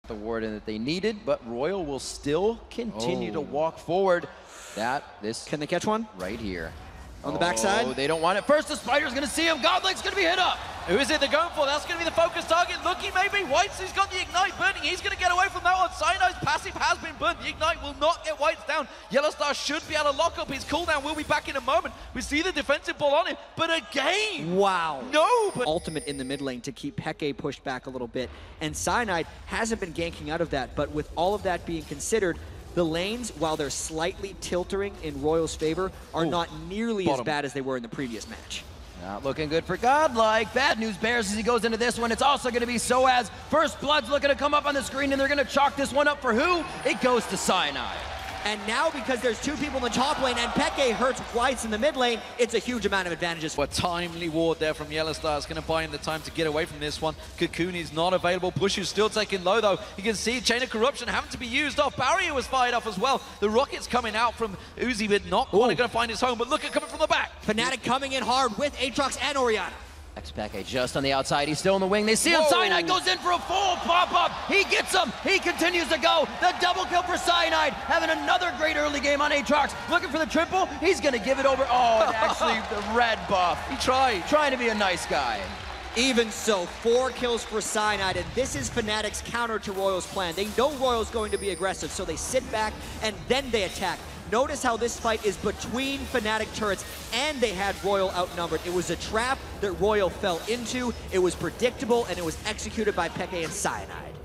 the warden that they needed, but Royal will still continue to walk forward. Can they catch one? Right here. On the backside? Oh, they don't want it. First, the Spider's gonna see him. Godlake's gonna be hit up. Who is it they're going for? That's going to be the focus target. Lucky maybe. Whites, who's got the Ignite burning. He's going to get away from that one. Cyanide's passive has been burnt. The Ignite will not get Whites down. Yellowstar should be able to lock up his cooldown. We'll be back in a moment. We see the defensive ball on him, but again. Wow. No, but ultimate in the mid lane to keep Peke pushed back a little bit. And Cyanide hasn't been ganking out of that, but with all of that being considered, the lanes, while they're slightly tiltering in Royal's favor, are not nearly as bad as they were in the previous match. Not looking good for Godlike. Bad news bears as he goes into this one. It's also going to be Soaz. First Blood's looking to come up on the screen, and they're going to chalk this one up for who? It goes to Cyanide. And now, because there's two people in the top lane and Peke hurts Whites in the mid lane, it's a huge amount of advantages. A timely ward there from Yellowstar. It's going to buy him the time to get away from this one. Cocoon is not available. Push is still taking low, though. You can see Chain of Corruption having to be used off. Barrier was fired off as well. The rocket's coming out from Uzi, but not quite going to find his home. But look at coming from the back. Fnatic coming in hard with Aatrox and Orianna. Peke just on the outside. He's still in the wing. They see him. Cyanide goes in for a full pop-up. He gets him. He continues to go. The double kill for Cyanide. Having another great early game on Aatrox. Looking for the triple. He's going to give it over. Oh, and actually the red buff. He tried. Trying to be a nice guy. Even so, 4 kills for Cyanide, and this is Fnatic's counter to Royal's plan. They know Royal's going to be aggressive, so they sit back and then they attack. Notice how this fight is between Fnatic turrets, and they had Royal outnumbered. It was a trap that Royal fell into. It was predictable, and it was executed by Peke and Cyanide.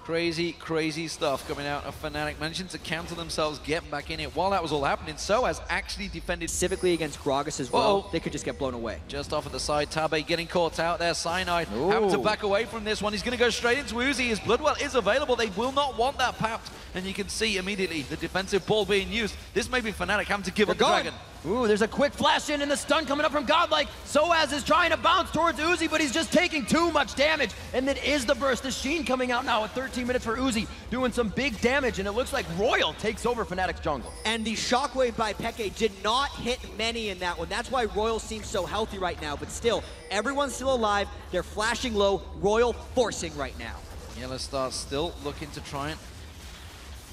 Crazy, crazy stuff coming out of Fnatic. Managing to counter themselves, getting back in it. While that was all happening, Soaz actually defended specifically against Gragas as well. They could just get blown away. Just off at the side, Tabe getting caught out there. Cyanide having to back away from this one. He's going to go straight into Uzi. His Bloodwell is available. They will not want that papped. And you can see immediately the defensive ball being used. This may be Fnatic having to give up the dragon. Ooh, there's a quick flash in and the stun coming up from Godlike. Soaz is trying to bounce towards Uzi, but he's just taking too much damage. And that is the burst. The Sheen coming out now at 13 minutes for Uzi, doing some big damage, and it looks like Royal takes over Fnatic's jungle. And the shockwave by Peke did not hit many in that one. That's why Royal seems so healthy right now, but still, everyone's still alive. They're flashing low. Royal forcing right now. Yellowstar still looking to try and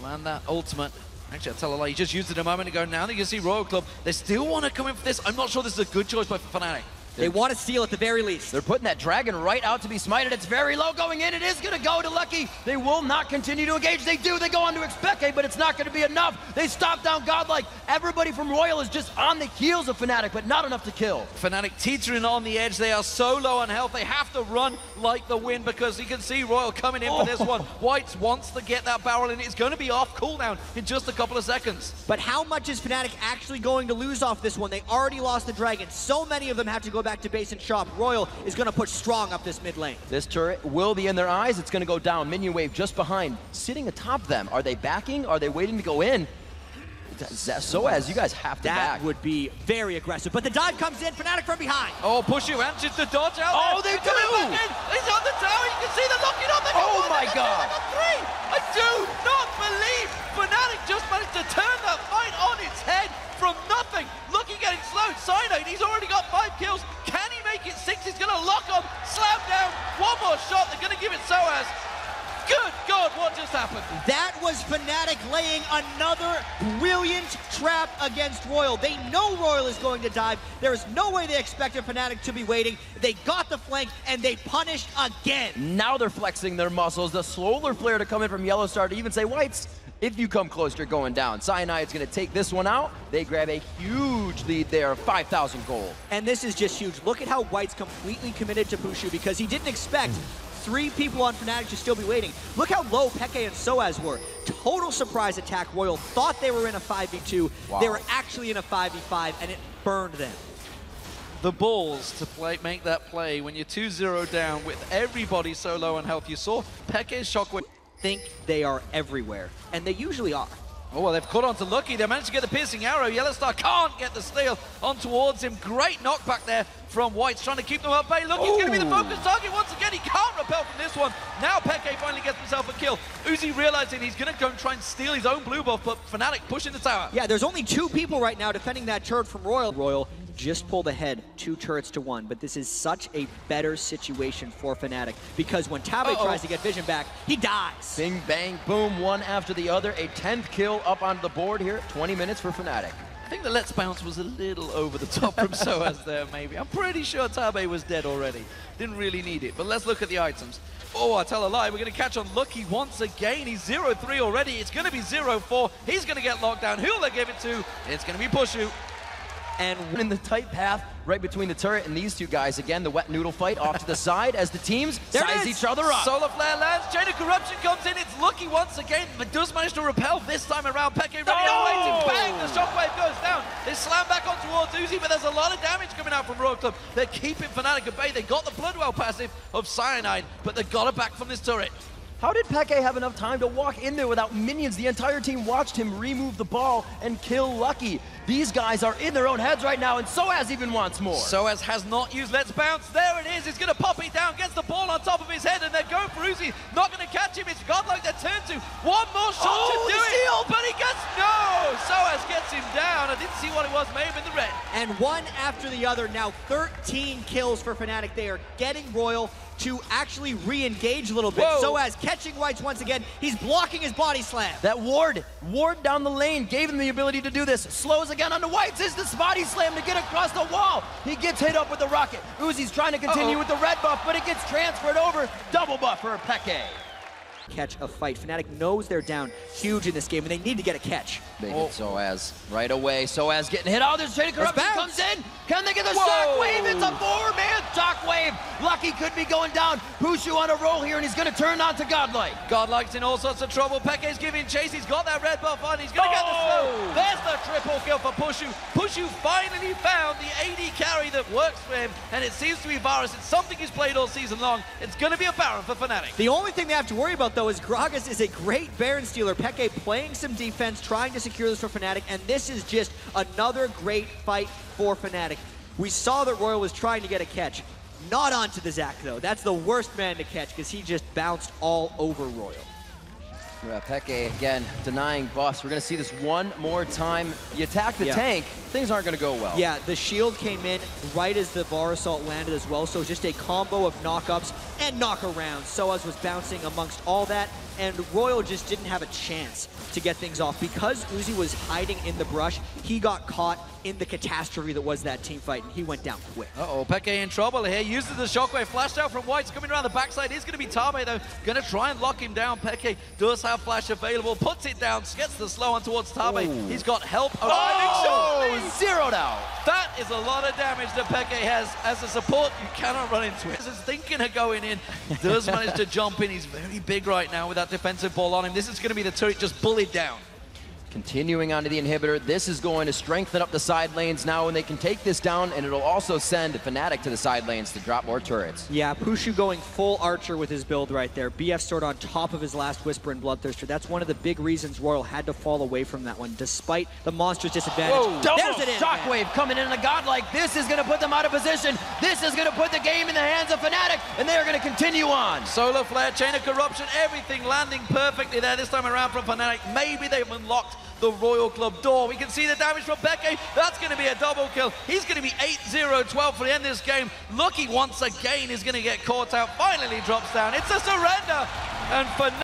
land that ultimate. Actually, I'll tell a lie. He just used it a moment ago. Now that you can see Royal Club, they still want to come in for this. I'm not sure this is a good choice by Fnatic. They want to steal at the very least. They're putting that dragon right out to be smited. It's very low going in. It is going to go to Lucky. They will not continue to engage. They do. They go on to Expeke, but it's not going to be enough. They stop down Godlike. Everybody from Royal is just on the heels of Fnatic, but not enough to kill. Fnatic teetering on the edge. They are so low on health. They have to run like the wind because you can see Royal coming in for this one. Whites wants to get that barrel, and it's going to be off cooldown in just a couple of seconds. But how much is Fnatic actually going to lose off this one? They already lost the dragon. So many of them have to go back to base and shop. Royal is going to push strong up this mid lane. This turret will be in their eyes. It's going to go down. Minion wave just behind, sitting atop them. Are they backing? Are they waiting to go in? Soaz, you guys have to back. That would be very aggressive. But the dive comes in. Fnatic from behind. Oh, push you and just the dodge out. Oh, they do. He's on the tower. You can see the locking on. Oh my God. I do not believe Fnatic just managed to turn that fight on its head from nothing. Looking getting slowed. Cyanide, he's already got 5 kills. Can he make it 6? He's going to lock on. Slam down. One more shot. They're going to give it Soaz. Good God, what just happened? That was Fnatic laying another brilliant trap against Royal. They know Royal is going to dive. There is no way they expected Fnatic to be waiting. They got the flank, and they punished again. Now they're flexing their muscles. The slower player to come in from Yellowstar to even say, Whites, if you come close, you're going down. Cyanide's going to take this one out. They grab a huge lead there, 5,000 gold. And this is just huge. Look at how White's completely committed to Pushu because he didn't expect 3 people on Fnatic to still be waiting. Look how low Peke and Soaz were. Total surprise attack. Royal thought they were in a 5v2. Wow. They were actually in a 5v5, and it burned them. The balls to make that play when you're 2-0 down with everybody so low on health. You saw Peke's shockwave. Think they are everywhere, and they usually are. Oh, well, they've caught on to Lucky. They managed to get the piercing arrow. Yellowstar can't get the steal on towards him. Great knockback there from Whites, trying to keep them at bay. Look, he's going to be the focus target once again. He can't repel from this one. Now Peke finally gets himself a kill. Uzi realizing he's going to go and try and steal his own blue buff, but Fnatic pushing the tower. Yeah, there's only 2 people right now defending that turret from Royal. Royal just pulled ahead 2 turrets to 1, but this is such a better situation for Fnatic because when Tabe tries to get vision back, he dies. Bing, bang, boom, one after the other. A 10th kill up onto the board here. 20 minutes for Fnatic. I think the Let's Bounce was a little over the top from Soaz there, maybe. I'm pretty sure Tabe was dead already. Didn't really need it, but let's look at the items. Oh, I tell a lie, we're going to catch on Lucky once again. He's 0-3 already. It's going to be 0-4. He's going to get locked down. Who'll they give it to? It's going to be Pushu. And in the tight path right between the turret and these two guys, again, the wet noodle fight off to the side as the teams size each other up. Solar Flare lands, Chain of Corruption comes in, it's Lucky once again, but does manage to repel this time around. Peke ready to bang, the shockwave goes down. They slam back on towards Uzi, but there's a lot of damage coming out from Royal Club. They're keeping Fnatic at bay. They got the Bloodwell passive of Cyanide, but they got it back from this turret. How did Peke have enough time to walk in there without minions? The entire team watched him remove the ball and kill Lucky. These guys are in their own heads right now, and Soaz even wants more. Soaz has not used Let's Bounce. There it is. He's going to pop it down, gets the ball on top of his head, and they're going for Uzi. Not going to catch him. It's Godlike they're turned to. One more shot to do it, but he gets no. Soaz gets him down. I didn't see what it was. May have been the red. And one after the other, now 13 kills for Fnatic. They are getting Royal to actually re-engage a little bit. Soaz catching Whites once again. He's blocking his body slam. That ward down the lane gave him the ability to do this. Slows again onto Whites. Is the body slam to get across the wall. He gets hit up with the rocket. Uzi's trying to continue with the red buff, but it gets transferred over. Double buff for Peke. Catch a fight. Fnatic knows they're down huge in this game, and they need to get a catch. Big hit Soaz right away. Soaz getting hit. Oh, there's Chain of Corruption comes in. Can they get the shockwave? It's a 4-man shockwave. Lucky could be going down. Pushu on a roll here, and he's going to turn on to Godlike. Godlike's in all sorts of trouble. Peke's giving chase. He's got that red buff on. He's going to get the slow. There's the triple kill for Pushu. Pushu finally found the AD carry that works for him, and it seems to be Varus. It's something he's played all season long. It's going to be a Baron for Fnatic. The only thing they have to worry about, though, is Gragas is a great Baron stealer. Peke playing some defense, trying to secure this for Fnatic, and this is just another great fight for Fnatic. We saw that Royal was trying to get a catch. Not onto the Zac, though. That's the worst man to catch because he just bounced all over Royal. Peke, again, denying buffs. We're going to see this one more time. You attack the tank, things aren't going to go well. Yeah, the shield came in right as the Var Assault landed as well, so just a combo of knock-ups and knock-arounds. Soaz was bouncing amongst all that, and Royal just didn't have a chance to get things off. Because Uzi was hiding in the brush, he got caught in the catastrophe that was that team fight, and he went down quick. Uh-oh, Peke in trouble here. Uses the shockwave, flashed out from Whites, coming around the backside. Is going to be Tabe, though. Going to try and lock him down. Peke does have flash available, puts it down, gets the slow on towards Tabe. He's got help arriving shortly. Zeroed out. That is a lot of damage that Peke has. As a support, you cannot run into it. He's thinking of going in, does manage to jump in. He's very big right now with that defensive ball on him. This is going to be the turret just bullied down. Continuing onto the inhibitor, this is going to strengthen up the side lanes now, and they can take this down, and it'll also send Fnatic to the side lanes to drop more turrets. Yeah, Pushu going full Archer with his build right there. BF Sword on top of his last Whisper and Bloodthirster. That's one of the big reasons Royal had to fall away from that one, despite the monster's disadvantage. There's it in. Shockwave coming in on a Godlike. This is going to put them out of position. This is going to put the game in the hands of Fnatic, and they are going to continue on. Solar Flare, Chain of Corruption, everything landing perfectly there this time around from Fnatic. Maybe they've unlocked the Royal Club door. We can see the damage from Peke. That's going to be a double kill. He's going to be 8-0-12 for the end of this game. Lucky once again is going to get caught out. Finally drops down. It's a surrender. And for